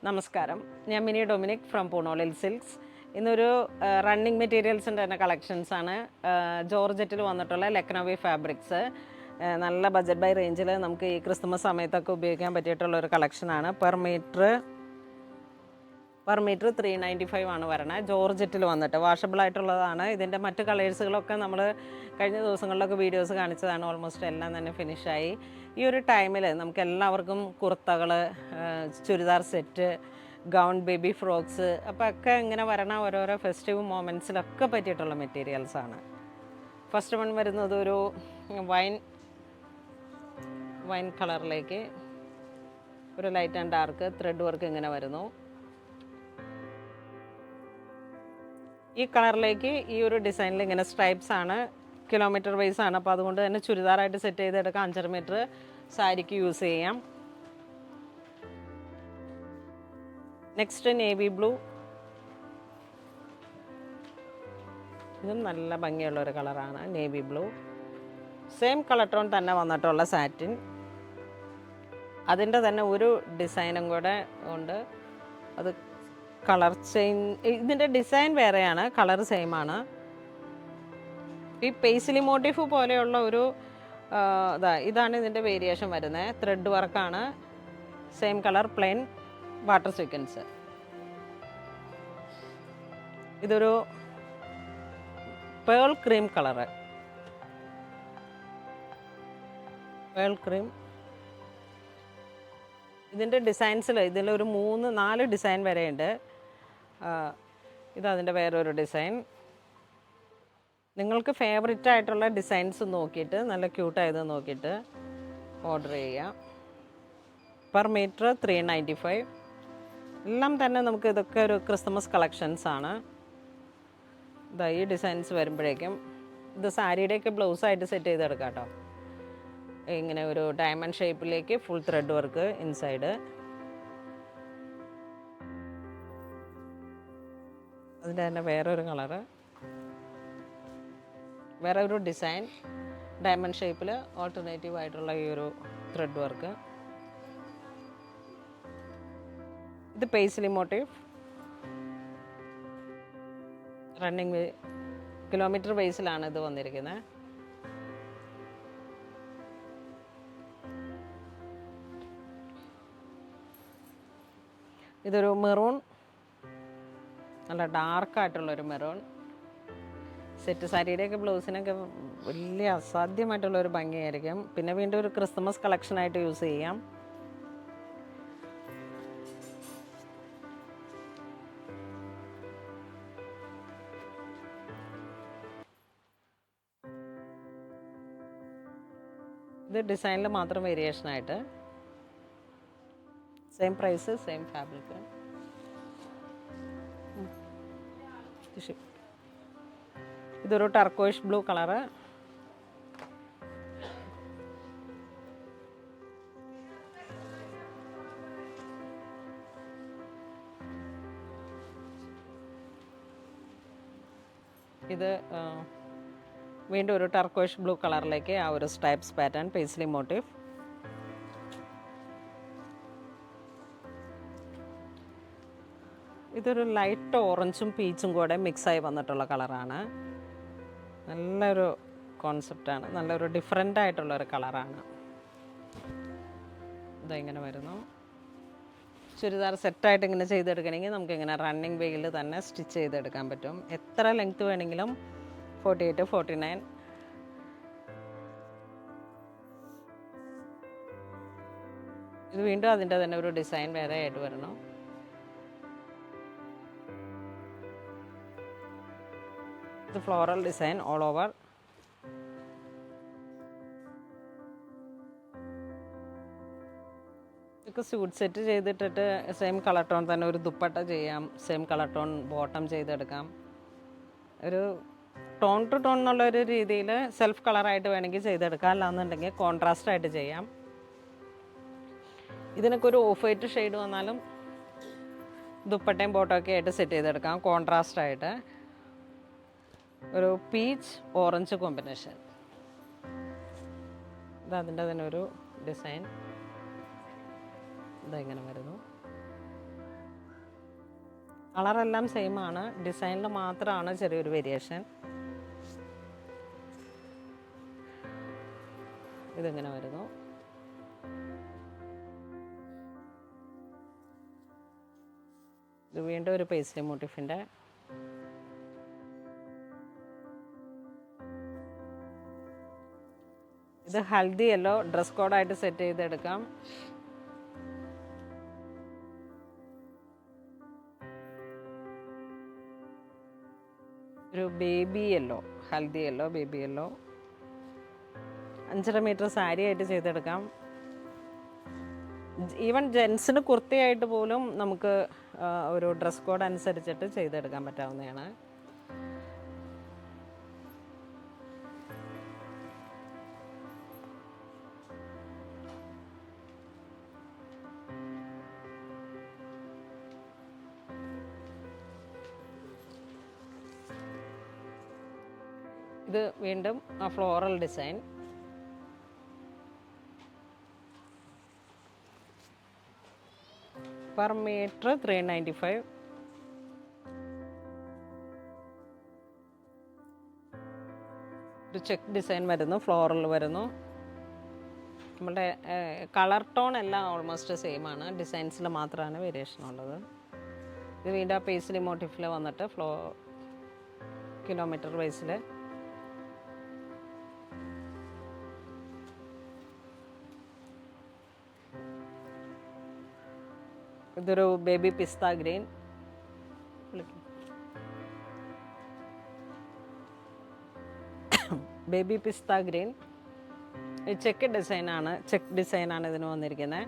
നമസ്കാരം, ഞാൻ mini Dominic from പൂണോളിൽ silks. ഇന്നൊരു റണ്ണിങ് മെറ്റീരിയൽസിൻ്റെ തന്നെ കളക്ഷൻസാണ്. ജോർജറ്റിൽ വന്നിട്ടുള്ള ലക്നൗവി ഫാബ്രിക്സ് നല്ല ബഡ്ജറ്റ് ബൈ റേഞ്ചിൽ നമുക്ക് ഈ ക്രിസ്മസ് സമയത്തൊക്കെ ഉപയോഗിക്കാൻ പറ്റിയിട്ടുള്ളൊരു കളക്ഷനാണ്. പെർ മീറ്റർ 395 ആണ് വരണത്. ജോർജറ്റിൽ വന്നിട്ട് വാഷബിൾ ആയിട്ടുള്ളതാണ്. ഇതിൻ്റെ മറ്റ് കളേഴ്സുകളൊക്കെ നമ്മൾ കഴിഞ്ഞ ദിവസങ്ങളിലൊക്കെ വീഡിയോസ് കാണിച്ചതാണ്. ഓൾമോസ്റ്റ് എല്ലാം തന്നെ ഫിനിഷായി. ഈ ഒരു ടൈമിൽ നമുക്ക് എല്ലാവർക്കും കുർത്തകൾ, churidar set, gown, baby frocks അപ്പോൾ ഒക്കെ ഇങ്ങനെ വരണ ഓരോരോ ഫെസ്റ്റീവ് മൊമെൻറ്റ്സിലൊക്കെ പറ്റിയിട്ടുള്ള മെറ്റീരിയൽസാണ്. ഫസ്റ്റ് വൺ വരുന്നത് ഒരു വൈൻ കളറിലേക്ക് ഒരു light and dark thread work ഇങ്ങനെ വരുന്നു. ഈ കളറിലേക്ക് ഈ ഒരു ഡിസൈനിൽ ഇങ്ങനെ സ്ട്രൈപ്സ് ആണ്, കിലോമീറ്റർ വൈസ് ആണ്. അപ്പോൾ അതുകൊണ്ട് തന്നെ ചുരിദാറായിട്ട് സെറ്റ് ചെയ്തെടുക്കാം. 5.5 മീറ്റർ സാരിക്ക് യൂസ് ചെയ്യാം. Next navy blue. ഇതും നല്ല ഭംഗിയുള്ള ഒരു കളറാണ്, navy blue. Same colour tone തന്നെ വന്നിട്ടുള്ള സാറ്റിൻ. അതിൻ്റെ തന്നെ ഒരു ഡിസൈനും കൂടെ ഉണ്ട്. അത് കളർ ഇതിൻ്റെ ഡിസൈൻ വേറെയാണ്, കളർ സെയിം ആണ്. ഈ പേസ്ലി മോട്ടീഫ് പോലെയുള്ള ഒരു ഇതാണ് ഇതിൻ്റെ വേരിയേഷൻ വരുന്നത്. ത്രെഡ് വർക്കാണ്, same colour, plain water sequence. ഇതൊരു pearl cream colour, pearl cream. ഇതിൻ്റെ ഡിസൈൻസിൽ ഇതിലൊരു 3-4 ഡിസൈൻ വരെയുണ്ട്. ഇതതിൻ്റെ വേറൊരു ഡിസൈൻ. നിങ്ങൾക്ക് ഫേവററ്റ് ആയിട്ടുള്ള ഡിസൈൻസ് നോക്കിയിട്ട് നല്ല ക്യൂട്ടായത് നോക്കിയിട്ട് ഓർഡർ ചെയ്യാം. Per meter 395. എല്ലാം തന്നെ നമുക്ക് ഇതൊക്കെ ഒരു ക്രിസ്മസ് കളക്ഷൻസാണ്. ഇതാ ഈ ഡിസൈൻസ് വരുമ്പോഴേക്കും ഇത് സാരിയുടെയൊക്കെ ബ്ലൗസായിട്ട് സെറ്റ് ചെയ്തെടുക്കാം കേട്ടോ. ഇങ്ങനെ ഒരു ഡയമണ്ട് ഷേപ്പിലേക്ക് ഫുൾ ത്രെഡ് വർക്ക് ഇൻസൈഡ്. അതിൻ്റെ തന്നെ വേറൊരു കളറ്, വേറെ ഒരു ഡിസൈൻ, ഡയമണ്ട് ഷേപ്പിൽ ഓൾട്ടർനേറ്റീവ് ആയിട്ടുള്ള ഈ ഒരു ത്രെഡ് വർക്ക്. ഇത് പേസ്ലി മോട്ടീവ്. റണ്ണിങ് കിലോമീറ്റർ ബേസിലാണ് ഇത് വന്നിരിക്കുന്നത്. ഇതൊരു മെറൂൺ, നല്ല ഡാർക്കായിട്ടുള്ളൊരു മെറൂൺ. സെറ്റ് സാരിയുടെയൊക്കെ ബ്ലൗസിനൊക്കെ വലിയ അസാധ്യമായിട്ടുള്ളൊരു ഭംഗിയായിരിക്കും. പിന്നെ വീണ്ടും ഒരു ക്രിസ്മസ് കളക്ഷനായിട്ട് യൂസ് ചെയ്യാം. ഇത് ഡിസൈനിൽ മാത്രം വേരിയേഷനായിട്ട്. Same price, same fabric. ഇതൊരു ടർക്കോയിഷ് ബ്ലൂ കളറ്. ഇത് വീണ്ടും ഒരു ടർക്കോയിഷ് ബ്ലൂ കളറിലേക്ക് ആ ഒരു സ്ട്രൈപ്സ് പാറ്റേൺ, പേസ്ലി മോട്ടീവ്. ഇതൊരു ലൈറ്റ് ഓറഞ്ചും പീച്ചും കൂടെ മിക്സായി വന്നിട്ടുള്ള കളറാണ്. നല്ലൊരു കോൺസെപ്റ്റാണ്, നല്ലൊരു ഡിഫറെൻ്റ് ആയിട്ടുള്ളൊരു കളറാണ്. ഇതെങ്ങനെ വരുന്നു. ചുരിദാർ സെറ്റായിട്ട് ഇങ്ങനെ ചെയ്തെടുക്കണമെങ്കിൽ നമുക്കിങ്ങനെ റണ്ണിങ് വേയിൽ തന്നെ സ്റ്റിച്ച് ചെയ്തെടുക്കാൻ പറ്റും. എത്ര ലെങ്ത്ത് വേണമെങ്കിലും 48, 49. ഇത് വീണ്ടും അതിൻ്റെ തന്നെ ഒരു ഡിസൈൻ വേറെ ആയിട്ട് വരണം. ഇത് ഫ്ലോറൽ ഡിസൈൻ ഓൾ ഓവർ. ഇതൊക്കെ സ്യൂട്ട് സെറ്റ് ചെയ്തിട്ടിട്ട് സെയിം കളർ ടോൺ തന്നെ ഒരു ദുപ്പട്ട ചെയ്യാം. സെയിം കളർ ടോൺ ബോട്ടം ചെയ്തെടുക്കാം. ഒരു ടോൺ ടു ടോൺ എന്നുള്ളൊരു രീതിയിൽ സെൽഫ് കളറായിട്ട് വേണമെങ്കിൽ ചെയ്തെടുക്കാം. അല്ലാന്നുണ്ടെങ്കിൽ കോൺട്രാസ്റ്റ് ആയിട്ട് ചെയ്യാം. ഇതിനൊക്കെ ഒരു ഓഫ് വൈറ്റ് ഷെയ്ഡ് വന്നാലും ദുപ്പട്ടയും ബോട്ടമൊക്കെ ആയിട്ട് സെറ്റ് ചെയ്തെടുക്കാം. കോൺട്രാസ്റ്റായിട്ട് ഒരു പീച്ച് ഓറഞ്ച് കോമ്പിനേഷൻ. ഇത് അതിൻ്റെ തന്നെ ഒരു ഡിസൈൻ. ഇതെങ്ങനെ വരുന്നു. കളറെല്ലാം സെയിം ആണ്, ഡിസൈനിൽ മാത്രമാണ് ചെറിയൊരു വേരിയേഷൻ. ഇതിങ്ങനെ വരുന്നു. ഇത് വീണ്ടും ഒരു പേസ്ലി മോട്ടിഫിൻ്റെ. ഇത് ഹൽദി യെല്ലോ ഡ്രസ് കോഡായിട്ട് സെറ്റ് ചെയ്തെടുക്കാം. ഒരു baby yellow, haldi yellow, baby yellow. 5.5 meter sari ആയിട്ട് ചെയ്തെടുക്കാം. ഈവൻ ജെൻസിന് കുർത്തിയായിട്ട് പോലും നമുക്ക് ഒരു ഡ്രസ് കോഡ് അനുസരിച്ചിട്ട് ചെയ്തെടുക്കാൻ പറ്റാവുന്നതാണ്. ഇത് വീണ്ടും ആ ഫ്ലോറൽ ഡിസൈൻ. Per meter 395. ഒരു ചെക്ക് ഡിസൈൻ വരുന്നു, ഫ്ലോറൽ വരുന്നു. നമ്മുടെ കളർ ടോൺ എല്ലാം ഓൾമോസ്റ്റ് സെയിം ആണ്, ഡിസൈൻസിൽ മാത്രമാണ് വേരിയേഷൻ ഉള്ളത്. ഇത് വീണ്ടും ആ പേസ്ലി മോട്ടിഫിൽ വന്നിട്ട് കിലോമീറ്റർ വൈസിൽ. ഇതൊരു ബേബി പിസ്ത ഗ്രീൻ. ബേബി പിസ്ത ഗ്രീൻ ചെക്ക് ഡിസൈനാണ് ഇതിന് വന്നിരിക്കുന്നത്.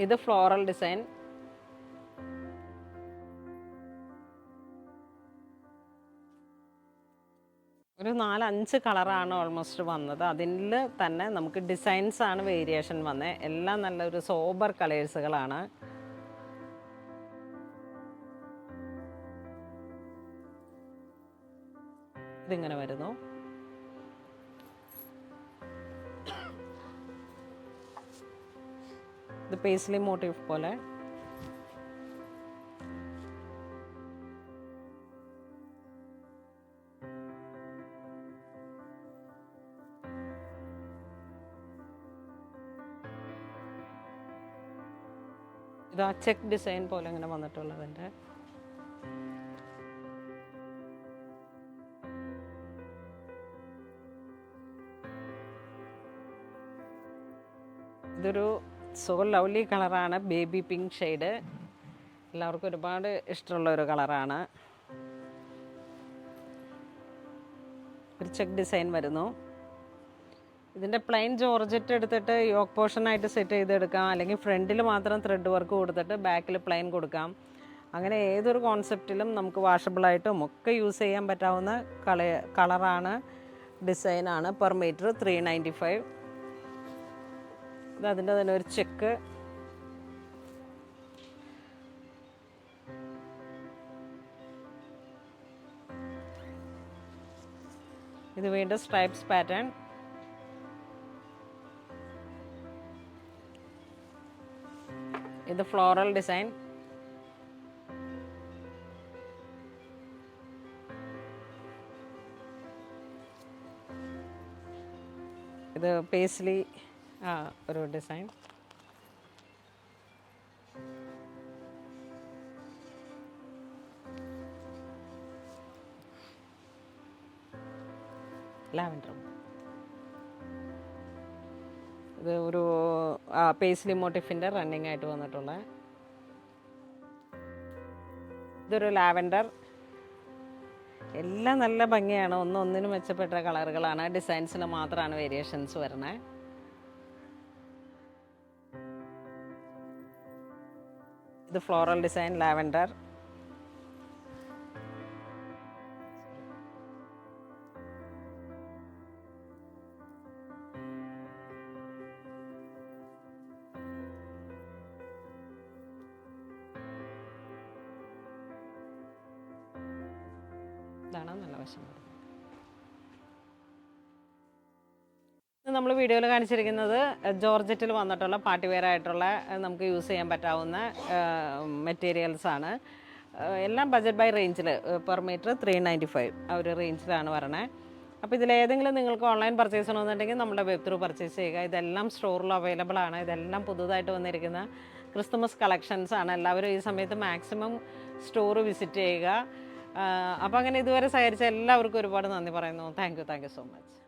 ഇത് ഫ്ലോറൽ ഡിസൈൻ. ഒരു 4-5 കളറാണ് ഓൾമോസ്റ്റ് വന്നത്. അതിൽ തന്നെ നമുക്ക് ഡിസൈൻസ് ആണ് വേരിയേഷൻ വന്നത്. എല്ലാം നല്ലൊരു സോബർ കളേഴ്സുകളാണ്. ഇതിങ്ങനെ വരുന്നു. ഇത് പേസ്ലി മോട്ടീവ് പോലെ. ഇത് ആ ചെക്ക് ഡിസൈൻ പോലെ ഇങ്ങനെ വന്നിട്ടുള്ളതിൻ്റെ. ഇതൊരു സോ ലവ്ലി കളറാണ്, ബേബി പിങ്ക് ഷെയ്ഡ്. എല്ലാവർക്കും ഒരുപാട് ഇഷ്ടമുള്ള ഒരു കളറാണ്. ഒരു ചെക്ക് ഡിസൈൻ വരുന്നു. ഇതിൻ്റെ പ്ലെയിൻ ജോർജറ്റ് എടുത്തിട്ട് യോക്ക് പോർഷനായിട്ട് സെറ്റ് ചെയ്തെടുക്കാം, അല്ലെങ്കിൽ ഫ്രണ്ടിൽ മാത്രം ത്രെഡ് വർക്ക് കൊടുത്തിട്ട് ബാക്കിൽ പ്ലെയിൻ കൊടുക്കാം. അങ്ങനെ ഏതൊരു കോൺസെപ്റ്റിലും നമുക്ക് വാഷബിളായിട്ടും ഒക്കെ യൂസ് ചെയ്യാൻ പറ്റാവുന്ന കളറാണ്, ഡിസൈനാണ്. Per meter 395. ഇത് അതിൻ്റെ തന്നെ ഒരു ചെക്ക്. ഇത് വീണ്ടും സ്ട്രൈപ്സ് പാറ്റേൺ. ഇത് ഫ്ലോറൽ ഡിസൈൻ. ഇത് പേസ്ലി ഒരു ഡിസൈൻ. ലാവൻഡർ. ഇത് ഒരു പേസ്ലി മോട്ടിഫിൻ്റെ റണ്ണിങ് ആയിട്ട് വന്നിട്ടുള്ള. ഇതൊരു ലാവൻഡർ. എല്ലാം നല്ല ഭംഗിയാണ്, ഒന്നിനും മെച്ചപ്പെട്ട കളറുകളാണ്. ഡിസൈൻസിൽ മാത്രമാണ് വേരിയേഷൻസ് വരുന്നത്. ഇത് ഫ്ലോറൽ ഡിസൈൻ ലാവൻഡർ. ഇതാണ് നല്ല വശം. നമ്മൾ വീഡിയോയിൽ കാണിച്ചിരിക്കുന്നത് ജോർജറ്റിൽ വന്നിട്ടുള്ള പാർട്ടി വെയർ ആയിട്ടുള്ള നമുക്ക് യൂസ് ചെയ്യാൻ പറ്റാവുന്ന മെറ്റീരിയൽസ് ആണ്. എല്ലാം ബഡ്ജറ്റ് ബൈ റേഞ്ചിൽ പെർ മീറ്റർ 395 ആ ഒരു റേഞ്ചിലാണ് വരണേ. അപ്പോൾ ഇതിലേതെങ്കിലും നിങ്ങൾക്ക് ഓൺലൈൻ പർച്ചേസ് ചെയ്യണമെന്നുണ്ടെങ്കിൽ നമ്മുടെ വെബ് ത്രൂ പർച്ചേസ് ചെയ്യുക. ഇതെല്ലാം സ്റ്റോറിൽ അവൈലബിൾ ആണ്. ഇതെല്ലാം പുതുതായിട്ട് വന്നിരിക്കുന്ന ക്രിസ്തുമസ് കളക്ഷൻസ് ആണ്. എല്ലാവരും ഈ സമയത്ത് മാക്സിമം സ്റ്റോർ വിസിറ്റ് ചെയ്യുക. അപ്പോൾ അങ്ങനെ ഇതുവരെ സഹകരിച്ച എല്ലാവർക്കും ഒരുപാട് നന്ദി പറയുന്നു. Thank you so much.